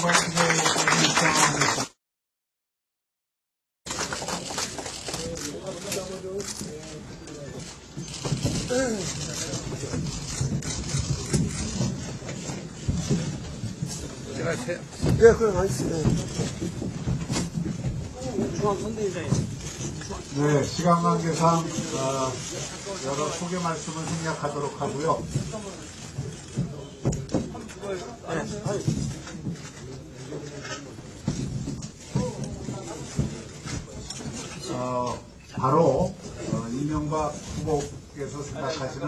네, 그럼 알겠습니다. 네, 시간 관계상 여러 소개 말씀을 생략하도록 하고요. 바로 이명박 후보께서 생각하시는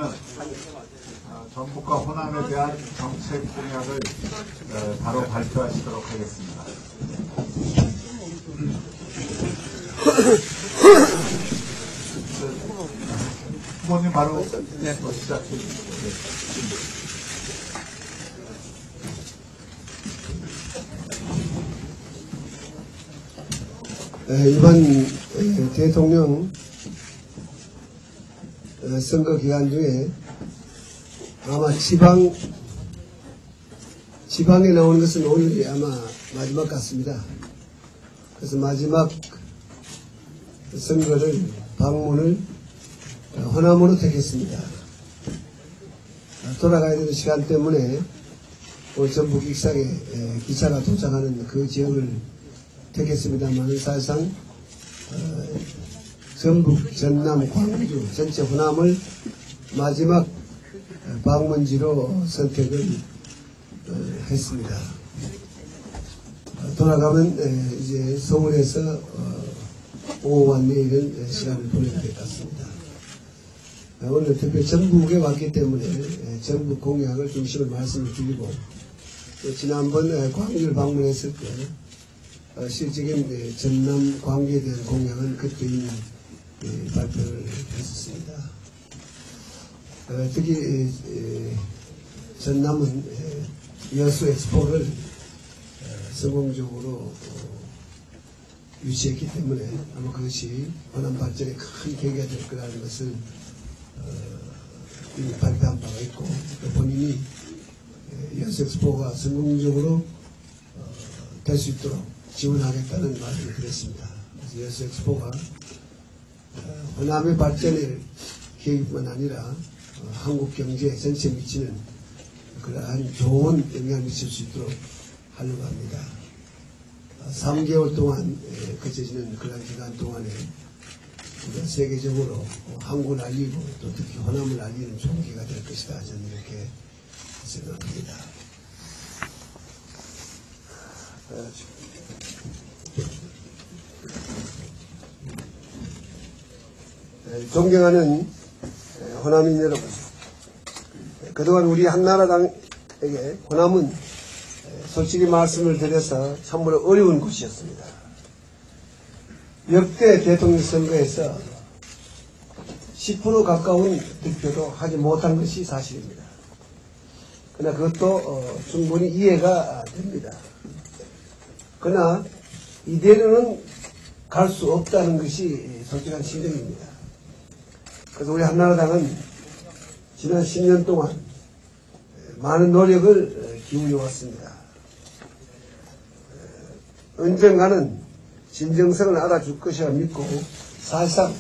전북과 호남에 대한 정책 공약을 바로 발표하시도록 하겠습니다. 후보님 바로 시작해 주시죠. 이번 대통령 선거 기간 중에 아마 지방에 나오는 것은 오늘이 아마 마지막 같습니다. 그래서 마지막 선거를 방문을 호남으로 택했습니다. 돌아가야 되는 시간 때문에 오늘 전북 익산에 기차가 도착하는 그 지역을 택했습니다만 사실상 전북, 전남, 광주 전체 호남을 마지막 방문지로 선택을 했습니다. 돌아가면 이제 서울에서 오후와 내일은 시간을 보내야 될 것 같습니다. 오늘 특별히 전북에 왔기 때문에 전북 공약을 중심으로 말씀을 드리고 지난번 광주를 방문했을 때 실질적인 전남 광주에 대한 공약은 그때 이미 발표를 했었습니다. 특히 전남은 여수 엑스포를 성공적으로 유치했기 때문에 아마 그것이 호남 발전에 큰 계기가 될 거라는 것을 이미 발표한 바가 있고 본인이 여수 엑스포가 성공적으로 될 수 있도록 지원하겠다는 말을 드렸습니다. 그래서 여수 엑스포가 호남의 발전의 계기뿐만 아니라 한국 경제 전체에 미치는 그러한 좋은 영향을 미칠 수 있도록 하려고 합니다. 3개월 동안 거쳐지는 그러한 기간 동안에 우리가 세계적으로 한국을 알리고 또 특히 호남을 알리는 좋은 기회가 될 것이다. 저는 이렇게 생각합니다. 존경하는 호남인 여러분, 그동안 우리 한나라당에게 호남은 솔직히 말씀을 드려서 참으로 어려운 곳이었습니다. 역대 대통령 선거에서 10% 가까운 득표도 하지 못한 것이 사실입니다. 그러나 그것도 충분히 이해가 됩니다. 그러나 이대로는 갈 수 없다는 것이 솔직한 심정입니다. 그래서 우리 한나라당은 지난 10년 동안 많은 노력을 기울여 왔습니다. 언젠가는 진정성을 알아줄 것이라 믿고 사실상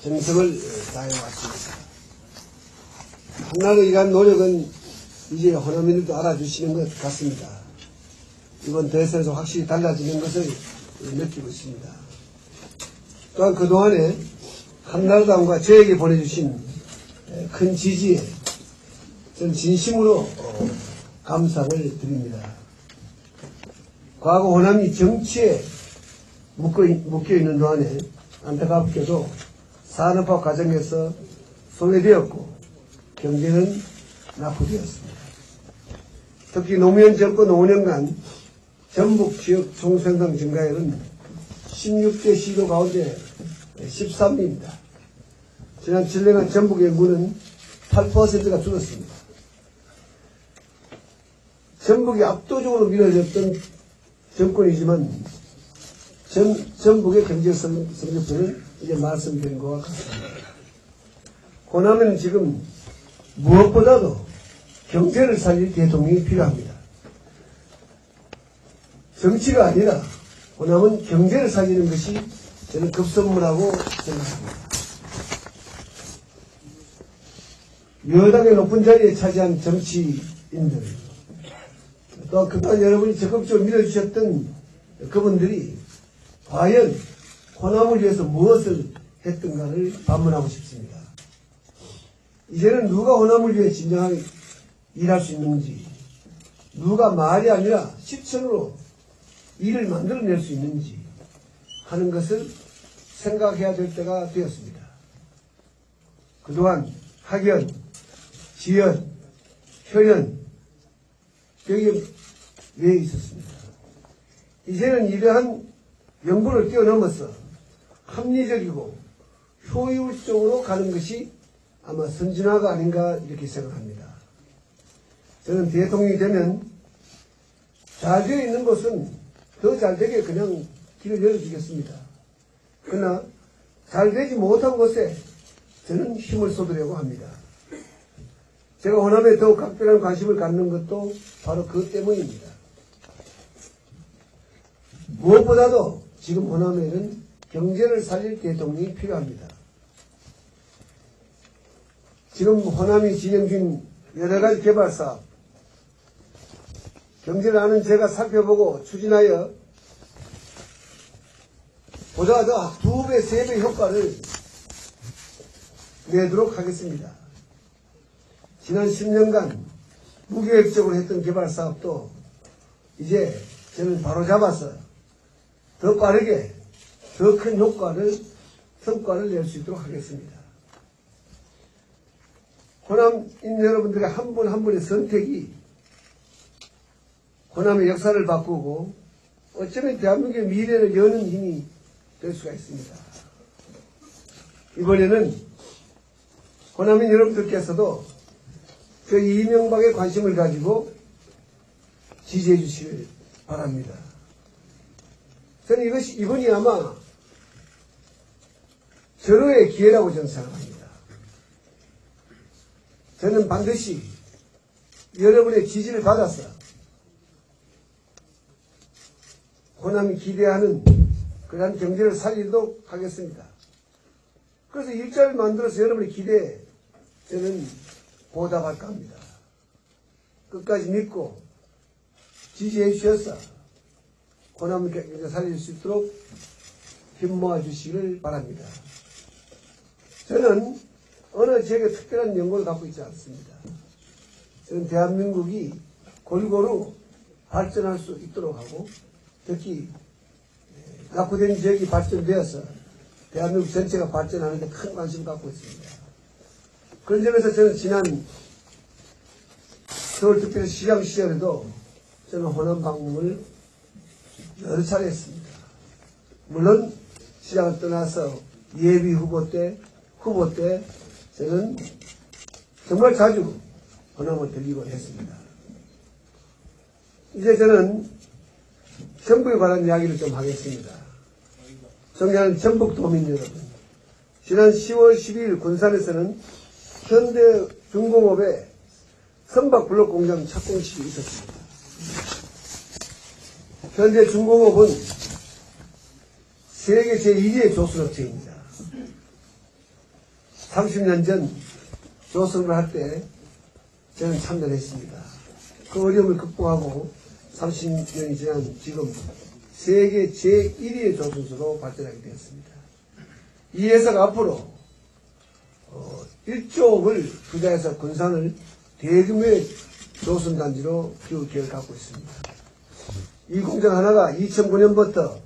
정성을 다해왔습니다. 한나라의 이러한 노력은 이제 호남인들도 알아주시는 것 같습니다. 이번 대선에서 확실히 달라지는 것을 느끼고 있습니다. 또한 그동안에 한나라당과 저에게 보내주신 큰 지지에 전 진심으로 감사를 드립니다. 과거 호남이 정치에 묶여있는 동안에 안타깝게도 산업화 과정에서 소외되었고 경제는 낙후되었습니다. 특히 노무현 정권 5년간 전북 지역 총생산 증가율은 16개 시도 가운데 13위입니다. 지난 7년간 전북 인구는 8%가 줄었습니다. 전북이 압도적으로 밀어졌던 정권이지만 전북의 경제 성적표는 이제 말씀드린 것과 같습니다. 호남은 지금 무엇보다도 경제를 살릴 대통령이 필요합니다. 정치가 아니라 호남은 경제를 살리는 것이 저는 급선무라고 생각합니다. 여당의 높은 자리에 차지한 정치인들, 또 그동안 여러분이 적극적으로 밀어주셨던 그분들이 과연 호남을 위해서 무엇을 했던가를 반문하고 싶습니다. 이제는 누가 호남을 위해 진정하게 일할 수 있는지, 누가 말이 아니라 실천으로 일을 만들어낼 수 있는지 하는 것을 생각해야 될 때가 되었습니다. 그동안 학연, 지연, 효연, 여기에 왜 있었습니다. 이제는 이러한 명분을 뛰어넘어서 합리적이고 효율적으로 가는 것이 아마 선진화가 아닌가 이렇게 생각합니다. 저는 대통령이 되면 잘 되어 있는 곳은 더 잘 되게 그냥 길을 열어주겠습니다. 그러나 잘 되지 못한 곳에 저는 힘을 쏟으려고 합니다. 제가 호남에 더욱 각별한 관심을 갖는 것도 바로 그 때문입니다. 무엇보다도 지금 호남에는 경제를 살릴 대통령이 필요합니다. 지금 호남이 진행 중 여러 가지 개발 사업, 경제를 아는 제가 살펴보고 추진하여 보다 더 2배, 3배 효과를 내도록 하겠습니다. 지난 10년간 무계획적으로 했던 개발 사업도 이제 저는 바로 잡아서 더 빠르게 더 큰 성과를 낼 수 있도록 하겠습니다. 호남인 여러분들의 한 분 한 분의 선택이 호남의 역사를 바꾸고 어쩌면 대한민국의 미래를 여는 힘이 될 수가 있습니다. 이번에는 호남인 여러분들께서도 그 이명박에 관심을 가지고 지지해 주시길 바랍니다. 저는 이번이 아마 절호의 기회라고 저는 생각합니다. 저는 반드시 여러분의 지지를 받아서 호남이 기대하는 그러한 경제를 살리도록 하겠습니다. 그래서 일자리를 만들어서 여러분의 기대에 저는 보답할까 합니다. 끝까지 믿고 지지해 주셔서 호남을 경제 살릴 수 있도록 힘 모아 주시기를 바랍니다. 저는 어느 지역에 특별한 연고를 갖고 있지 않습니다. 저는 대한민국이 골고루 발전할 수 있도록 하고 특히 낙후된 지역이 발전되어서 대한민국 전체가 발전하는 데 큰 관심을 갖고 있습니다. 그런 점에서 저는 지난 서울특별시장 시절에도 저는 호남 방문을 여러 차례 했습니다. 물론 시장을 떠나서 예비 후보 때 저는 정말 자주 호남을 들리곤 했습니다. 이제 저는 전북에 관한 이야기를 좀 하겠습니다. 존경하는 전북도민 여러분, 지난 10월 12일 군산에서는 현대중공업의 선박블록 공장 착공식이 있었습니다. 현대중공업은 세계 제1위의 조선업체입니다. 30년 전 조선을 할 때 저는 참여했습니다. 그 어려움을 극복하고 30년이 지난 지금 세계 제1위의 조선소로 발전하게 되었습니다. 이 회사가 앞으로 1조억을 투자해서 군산을 대규모의 조선단지로 키울 계획을 갖고 있습니다. 이 공장 하나가 2009년부터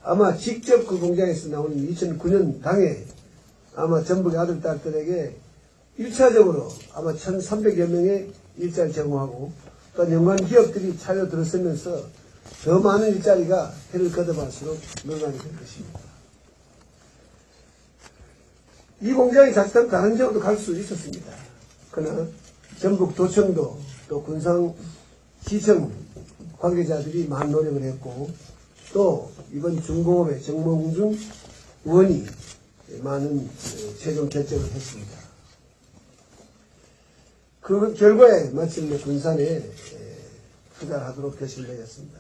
아마 직접 그 공장에서 나오는 2009년 당에 아마 전북의 아들, 딸들에게 1차적으로 아마 1,300여 명의 일자리를 제공하고 또 연관 기업들이 차려 들어서면서 더 많은 일자리가 해를 거듭할수록 늘어나게 될 것입니다. 이 공장이 자칫하면 다른 지역도 갈 수 있었습니다. 그러나 전북도청도 또 군산시청 관계자들이 많은 노력을 했고 또 이번 중공업의 정몽준 의원이 많은 최종 결정을 했습니다. 그 결과에 마침내 군산에 투자를 하도록 결심되었습니다.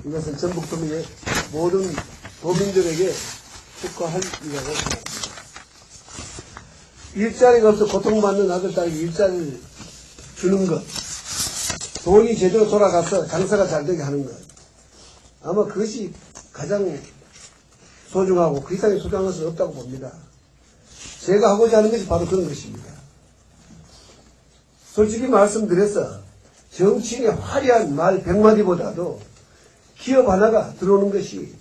이것은 전북도민의 모든 도민들에게 축하할 일이라고 생각합니다. 일자리가 없어 고통받는 아들, 딸에게 일자리를 주는 것, 돈이 제대로 돌아가서 장사가 잘 되게 하는 것, 아마 그것이 가장 소중하고 그 이상의 소중한 것은 없다고 봅니다. 제가 하고자 하는 것이 바로 그런 것입니다. 솔직히 말씀드려서 정치인의 화려한 말 100마디보다도 기업 하나가 들어오는 것이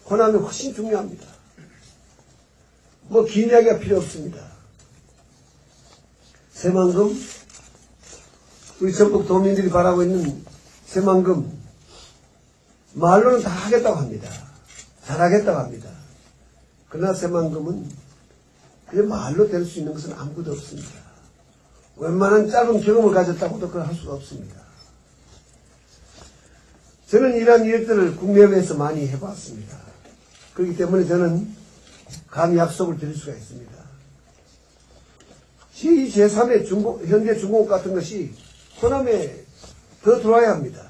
호남이 훨씬 중요합니다. 뭐 긴 이야기가 필요 없습니다. 새만금, 우리 전북 도민들이 바라고 있는 새만금, 말로는 다 하겠다고 합니다. 잘하겠다고 합니다. 그러나 새만금은 그냥 말로 될 수 있는 것은 아무것도 없습니다. 웬만한 짧은 경험을 가졌다고도 그걸 할 수가 없습니다. 저는 이러한 일들을 국내외에서 많이 해봤습니다. 그렇기 때문에 저는 감히 약속을 드릴 수가 있습니다. 제2, 제3의 현대 중공업 같은 것이 호남에 더 들어와야 합니다.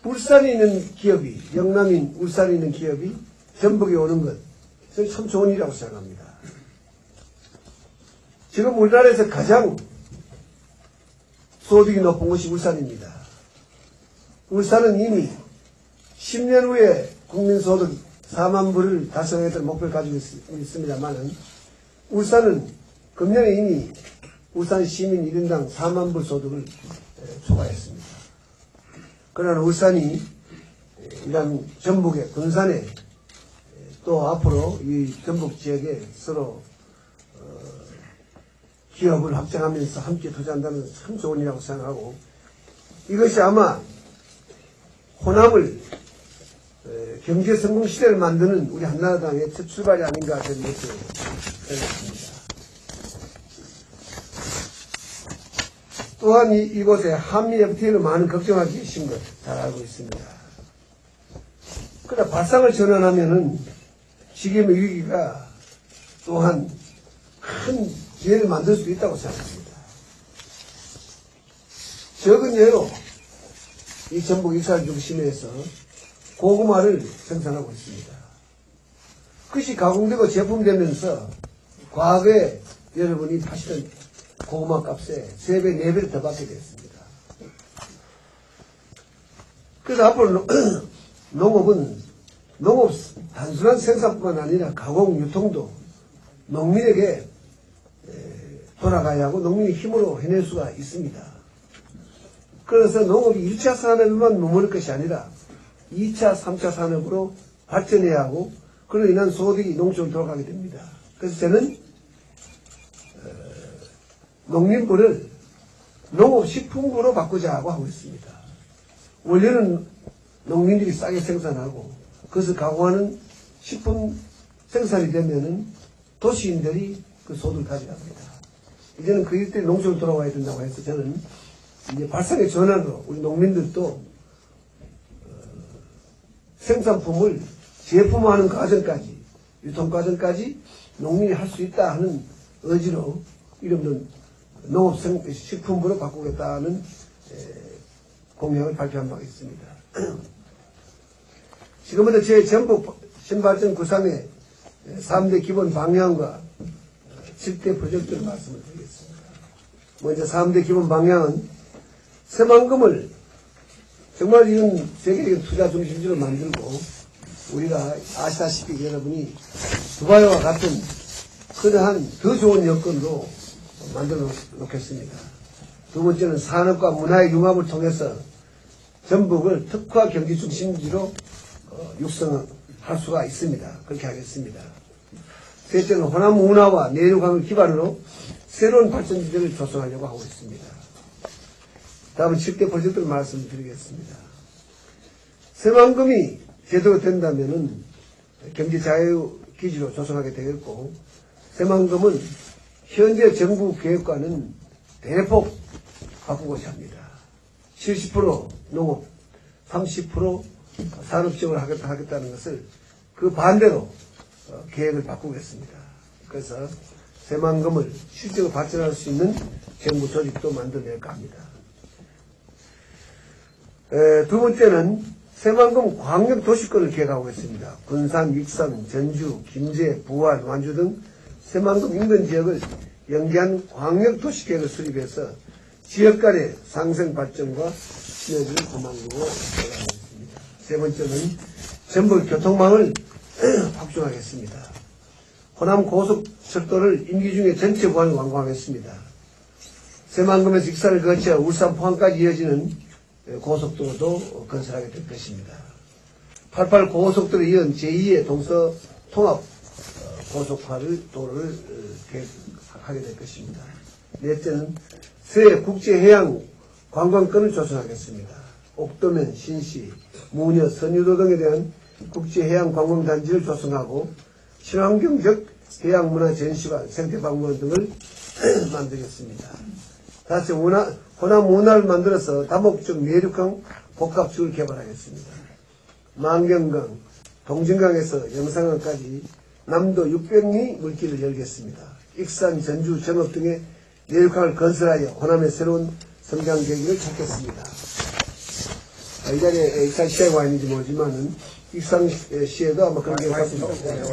울산에 있는 기업이, 영남인 울산에 있는 기업이 전북에 오는 것, 저는 참 좋은 일이라고 생각합니다. 지금 우리나라에서 가장 소득이 높은 곳이 울산입니다. 울산은 이미 10년 후에 국민소득 4만 불을 달성하겠다는 목표를 가지고 있습니다만은 울산은 금년에 이미 울산 시민 1인당 4만 불 소득을 초과했습니다. 그러나 울산이 이런 전북의 군산에 또 앞으로 이 전북 지역에 서로 기업을 확장하면서 함께 투자한다는 것은 참 좋은 일이라고 생각하고 이것이 아마 호남을 경제 성공 시대를 만드는 우리 한나라당의 첫 출발이 아닌가 저는 이렇게 생각합니다. 또한 이곳에 한미 FTA를 많은 걱정하고 계신 것 잘 알고 있습니다. 그러나 발상을 전환하면은 지금의 위기가 또한 큰 기회를 만들 수 있다고 생각합니다. 적은 예로 이 전북 익산 중심에서 고구마를 생산하고 있습니다. 그것이 가공되고 제품되면서 과거에 여러분이 파시던 고구마 값에 3배, 4배를 더 받게 됐습니다. 그래서 앞으로 농업 단순한 생산뿐만 아니라 가공, 유통도 농민에게 돌아가야 하고 농민의 힘으로 해낼 수가 있습니다. 그래서 농업이 1차 산업에만 머무를 것이 아니라 2차, 3차 산업으로 발전해야 하고 그로 인한 소득이 농촌으로 돌아가게 됩니다. 그래서 저는 농림부를 농업식품부로 바꾸자고 하고 있습니다. 원래는 농민들이 싸게 생산하고 그것을 가공하는 식품 생산이 되면은 도시인들이 그 소득을 가져갑니다. 이제는 그 일들이 농촌으로 돌아와야 된다고 해서 저는 이제 발상의 전환으로 우리 농민들도 생산품을 제품화하는 과정까지 유통 과정까지 농민이 할 수 있다 하는 의지로 이름은 농업식품부로 바꾸겠다는 공약을 발표한 바가 있습니다. 지금부터 제 전북 신발전 구상의 3대 기본 방향과 7대 프로젝트를 말씀을 드리겠습니다. 먼저 3대 기본 방향은 새만금을 정말 이런 세계적인 투자 중심지로 만들고 우리가 아시다시피 여러분이 두바이와 같은 그러한 더 좋은 여건도 만들어 놓겠습니다. 두 번째는 산업과 문화의 융합을 통해서 전북을 특화 경기 중심지로 육성할 수가 있습니다. 그렇게 하겠습니다. 셋째는 호남 문화와 내륙강을 기반으로 새로운 발전지대를 조성하려고 하고 있습니다. 다음은 7대 프로젝트를 말씀드리겠습니다. 새만금이 제대로 된다면은 경제 자유 기지로 조성하게 되겠고 새만금은 현재 정부 계획과는 대폭 바꾸고자 합니다. 70% 농업, 30% 산업 지원을 하겠다는 것을 그 반대로 계획을 바꾸겠습니다. 그래서 새만금을 실제로 발전할 수 있는 정부 조직도 만들어낼까 합니다. 두 번째는 새만금 광역도시권을 계획하고 있습니다. 군산, 익산, 전주, 김제, 부안, 완주 등 새만금 인근 지역을 연계한 광역도시계획을 수립해서 지역 간의 상생 발전과 시너지를 도망두고 올라가고 있습니다. 세 번째는 전북 교통망을 확충하겠습니다. 호남 고속철도를 임기 중에 전체 보완을 완공하겠습니다. 새만금에서 익산을 거쳐 울산 포항까지 이어지는 고속도로도 건설하게 될 것입니다. 88 고속도로에 이은 제2의 동서 통합 고속도로를 계획하게 될 것입니다. 넷째는 새 국제해양 관광권을 조성하겠습니다. 옥도면, 신시, 무녀, 선유도 등에 대한 국제해양 관광단지를 조성하고 친환경적 해양문화 전시관, 생태박물관 등을 만들겠습니다. 다시 호남 문화를 만들어서 다목적 매력형 복합축을 개발하겠습니다. 만경강, 동진강에서 영산강까지 남도 600리 물길을 열겠습니다. 익산, 전주, 정읍 등의 내륙강을 건설하여 호남의 새로운 성장 계기를 찾겠습니다. 이 자리에 익산시에 와 있는지 모르지만은 익산시에도 아마 그런 계획을 갖고 있습니다.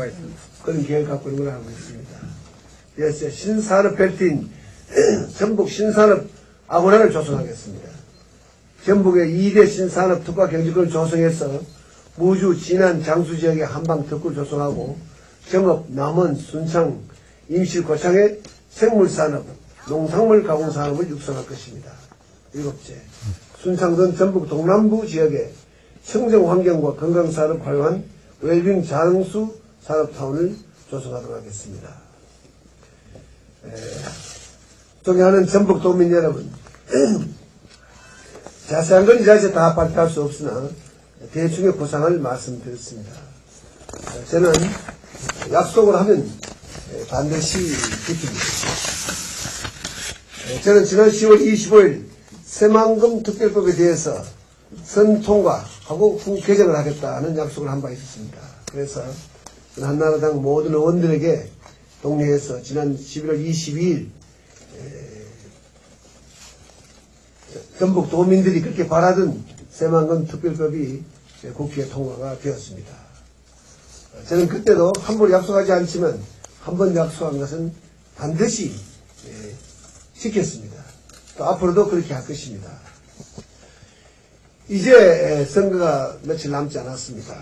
그런 계획을 갖고 있는 걸 알고 있습니다. 그래서 신산업 벨트인 전북 신산업 아고라를 조성하겠습니다. 전북의 2대 신산업 특화 경제권을 조성해서 무주, 진안, 장수 지역의 한방 특구를 조성하고 정읍, 남원, 순창, 임실, 고창의 생물산업, 농산물 가공산업을 육성할 것입니다. 일곱째, 순창 등 전북 동남부 지역의 청정환경과 건강산업 활용한 웰빙 장수 산업타운을 조성하도록 하겠습니다. 존경하는 전북 도민 여러분, 자세한 건 이 자리에서 다 발표할 수 없으나 대충의 구상을 말씀드렸습니다. 저는 약속을 하면 반드시 지킵니다. 저는 지난 10월 25일 새만금 특별법에 대해서 선통과하고 후 개정을 하겠다는 약속을 한 바 있었습니다. 그래서 한나라당 모든 의원들에게 동료해서 지난 11월 22일 전북 도민들이 그렇게 바라던 새만금 특별법이 국회에 통과가 되었습니다. 저는 그때도 함부로 약속하지 않지만 한 번 약속한 것은 반드시 지켰습니다. 또 앞으로도 그렇게 할 것입니다. 이제 선거가 며칠 남지 않았습니다.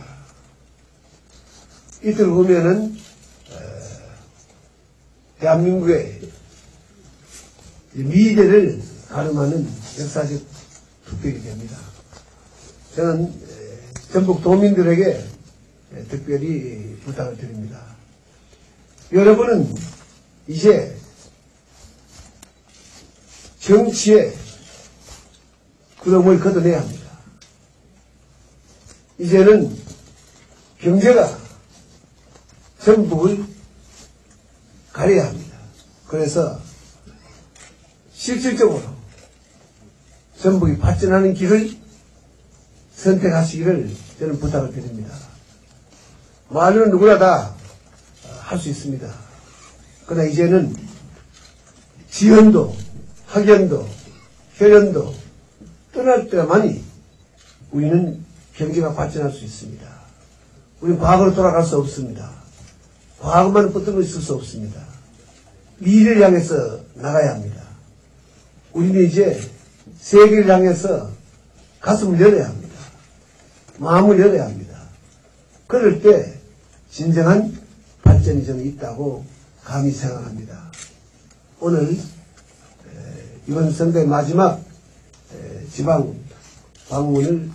이틀 후면은 대한민국의 미래를 가름하는 역사적 투표가 됩니다. 저는 전북 도민들에게 특별히 부탁을 드립니다. 여러분은 이제 정치에 구름을 걷어내야 합니다. 이제는 경제가 전북을 가려야 합니다. 그래서 실질적으로 전북이 발전하는 길을 선택하시기를 저는 부탁을 드립니다. 말로는 누구나 다 할 수 있습니다. 그러나 이제는 지연도, 학연도, 혈연도 떠날 때만이 우리는 경제가 발전할 수 있습니다. 우리는 과거로 돌아갈 수 없습니다. 과거만 붙들고 있을 수 없습니다. 미래를 향해서 나가야 합니다. 우리는 이제 세계를 향해서 가슴을 열어야 합니다. 마음을 열어야 합니다. 그럴 때 진정한 발전이 저는 있다고 감히 생각합니다. 오늘 이번 선거의 마지막 지방 방문을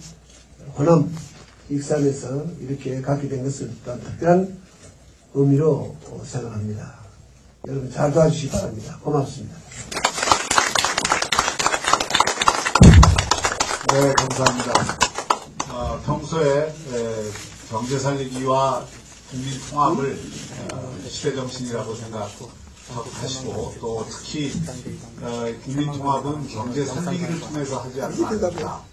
호남 익산에서 이렇게 갖게 된 것을 또한 특별한 의미로 생각합니다. 여러분 잘 도와주시기 바랍니다. 고맙습니다. 네, 감사합니다. 평소에 경제 살리기와 국민 통합을 시대정신이라고 생각하시고 또 특히 국민 통합은 경제 살리기를 통해서 하지 않습니다.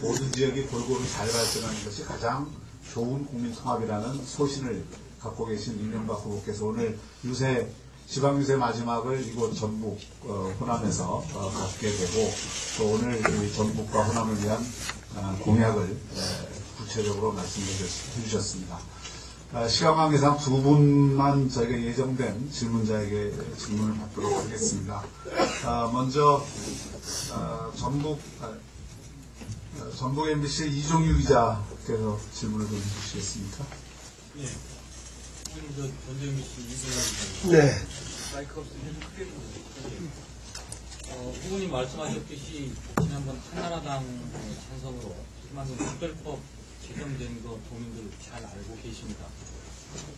모든 지역이 골고루 잘 발전하는 것이 가장 좋은 국민 통합이라는 소신을 갖고 계신 이명박 후보께서 오늘 지방유세 마지막을 이곳 전북 호남에서 갖게 되고 또 오늘 전북과 호남을 위한 공약을 구체적으로 말씀해 주셨습니다. 시간 관계상 두 분만 저희가 예정된 질문자에게 질문을 받도록 하겠습니다. 먼저 전북 MBC 이종유 기자께서 질문을 좀 해주시겠습니까? 네. 전주 MBC 이종유 기자입니다. 네. 마이크 없으면 크게 부르세요. 후보님 말씀하셨듯이 지난번 한나라당 찬성으로 희망금 특별법 제정된 거 도민들 잘 알고 계십니다.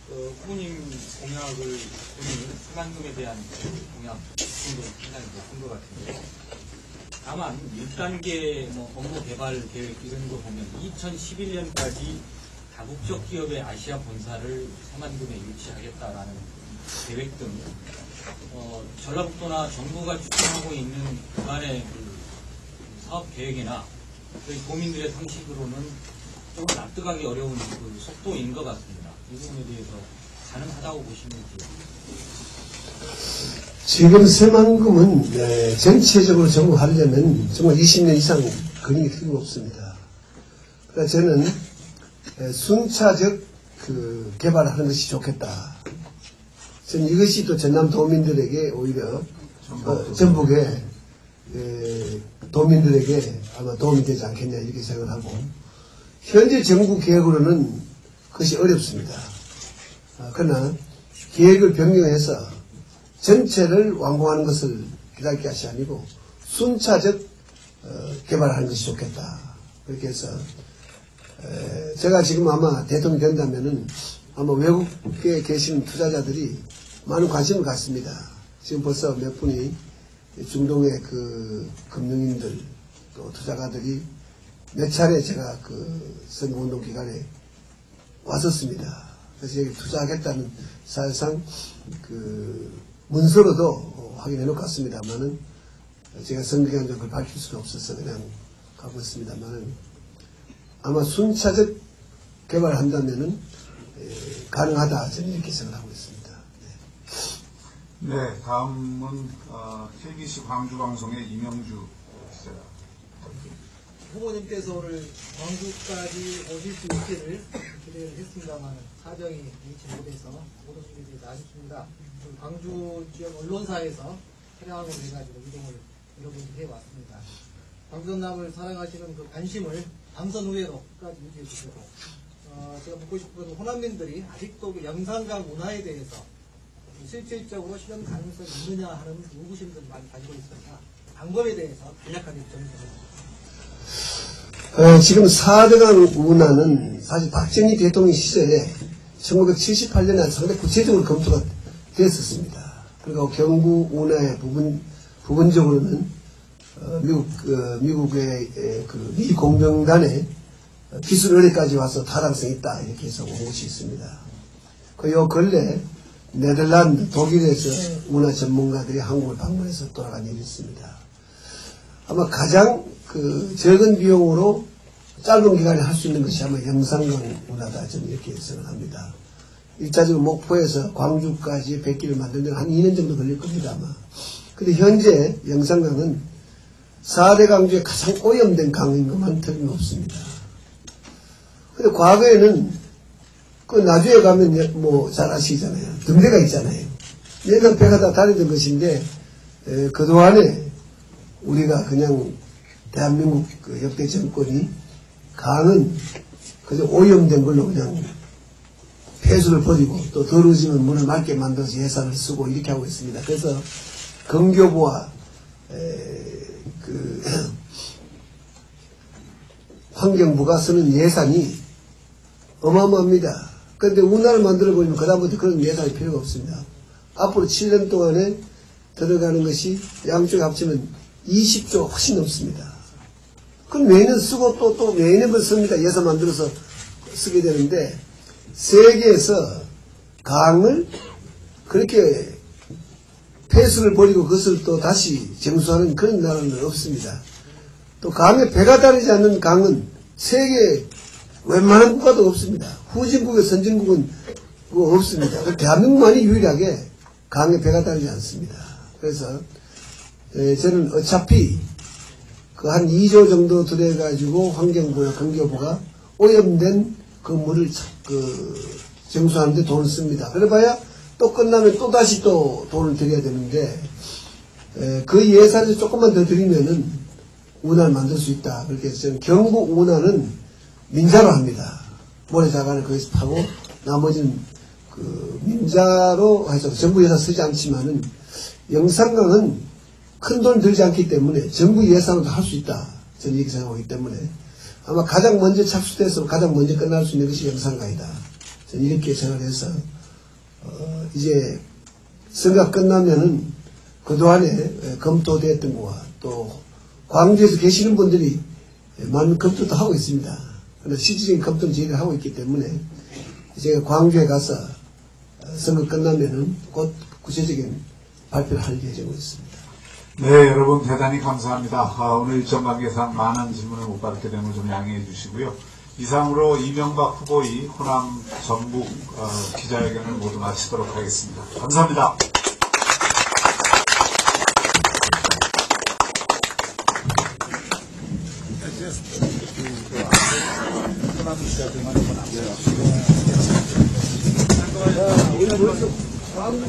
후보님 공약을 보니 희망금에 대한 공약 정도 상당히 높은 것 같은데, 다만 1단계 업무 개발 계획 이런 거 보면 2011년까지 다국적 기업의 아시아 본사를 새만금에 유치하겠다라는 계획 등 전라북도나 정부가 추진하고 있는 그간의 사업 계획이나 저희 도민들의 상식으로는 조금 납득하기 어려운 그 속도인 것 같습니다. 이 부분에 대해서 가능하다고 보시는지. 지금 새만금은 전체적으로 정부하려면 정말 20년 이상 근육이 필요가 없습니다. 그래서 저는 순차적 개발하는 것이 좋겠다. 저는 이것이 또 전남 도민들에게 오히려 전북의 도민들에게 아마 도움이 되지 않겠냐 이렇게 생각을 하고, 현재 정부 계획으로는 그것이 어렵습니다. 그러나 계획을 변경해서 전체를 완공하는 것을 기다릴 것이 아니고 순차적 개발하는 것이 좋겠다. 그렇게 해서 제가 지금 아마 대통령이 된다면은 아마 외국에 계신 투자자들이 많은 관심을 갖습니다. 지금 벌써 몇 분이 중동의 금융인들 또 투자가들이 몇 차례 제가 선거운동 기간에 왔었습니다. 그래서 여기 투자하겠다는 사실상 문서로도 확인해 놓고 갔습니다만은 제가 선거기간 좀 그걸 밝힐 수가 없어서 그냥 가고 있습니다만은 아마 순차적 개발을 한다면은 가능하다 저는 이렇게 생각하고 있습니다. 네, 다음은 KBC 광주방송의 이명주 기자. 후보님께서 오늘 광주까지 오실 수 있기를 기대를 했습니다만 사정이 여의치 못해서 못 오시게 돼서 아쉽습니다. 광주 지역 언론사에서 촬영을 해가지고 이동을 여러 번 해왔습니다. 광주 전남을 사랑하시는 그 관심을 당선 후에도 끝까지 유지해 주시고, 제가 묻고 싶은 건 호남민들이 아직도 그 영산강 운하에 대해서 실질적으로 실현 가능성이 있느냐 하는 의구심들을 많이 가지고 있습니다. 방법에 대해서 간략하게 정리해 주십시오. 지금 4대강 운하는 사실 박정희 대통령 시절에 1978년에 상당히 구체적으로 검토가 됐었습니다. 그리고 경부 운하의 부분적으로는 미국의 미 공병단의 기술 의뢰까지 와서 타당성이 있다 이렇게 해서 온 것이 있습니다. 요 근래 네덜란드, 독일에서 운하 전문가들이 한국을 방문해서 돌아간 일이 있습니다. 아마 가장 적은 비용으로 짧은 기간에 할 수 있는 것이 아마 영산강 운하다 저는 이렇게 생각합니다. 1차적으로 목포에서 광주까지 100기를 만들면 한 2년 정도 걸릴 겁니다 아마. 근데 현재 영산강은 4대 강 중에 가장 오염된 강인 것만 틀림없습니다. 근데 과거에는 나주에 가면 잘 아시잖아요. 등대가 있잖아요. 얘가 배가 다 다니던 것인데 그동안에 우리가 그냥 대한민국 역대 정권이 강은 그저 오염된 걸로 그냥 폐수를 버리고 또 더러워지면 물을 맑게 만들어서 예산을 쓰고 이렇게 하고 있습니다. 그래서 건교부와 환경부가 쓰는 예산이 어마어마합니다. 그런데 운하를 만들어 보면 그다음부터 그런 예산이 필요가 없습니다. 앞으로 7년 동안에 들어가는 것이 양쪽에 합치면 20조 훨씬 넘습니다. 그럼 매년 쓰고 또 매년 씁니다. 예산 만들어서 쓰게 되는데 세계에서 강을 그렇게 폐수를 버리고 그것을 또 다시 정수하는 그런 나라는 없습니다. 또 강에 배가 다르지 않는 강은 세계 웬만한 국가도 없습니다. 후진국의 선진국은 없습니다. 대한민국만이 유일하게 강에 배가 다르지 않습니다. 그래서 저는 어차피 그 한 2조 정도 들여가지고 환경부나 관계부가 오염된 그 물을 정수하는데 돈을 씁니다. 그래봐야 또 끝나면 또 다시 또 돈을 들여야 되는데 그 예산을 조금만 더 들이면은 운하를 만들 수 있다. 그렇게 해서 저는 경북 운하는 민자로 합니다. 모래자간을 거기서 파고 나머지는 그 민자로 해서 정부 예산 쓰지 않지만은 영산강은 큰 돈 들지 않기 때문에 정부 예산으로도 할 수 있다. 저는 이렇게 생각하기 때문에 아마 가장 먼저 착수돼서 가장 먼저 끝날 수 있는 것이 영산강이다. 저는 이렇게 생각해서 이제 선거가 끝나면은 그동안에 검토됐던 거와 또 광주에서 계시는 분들이 많은 검토도 하고 있습니다. 그런데 실질적인 검토는 저희가 하고 있기 때문에 제가 광주에 가서 선거 끝나면은 곧 구체적인 발표를 할 예정으로 있습니다. 네, 여러분 대단히 감사합니다. 오늘 일정 관계상 많은 질문을 못 받게 된 걸 좀 양해해 주시고요. 이상으로 이명박 후보의 호남 전북 기자회견을 모두 마치도록 하겠습니다. 감사합니다. 우리 벌써 다음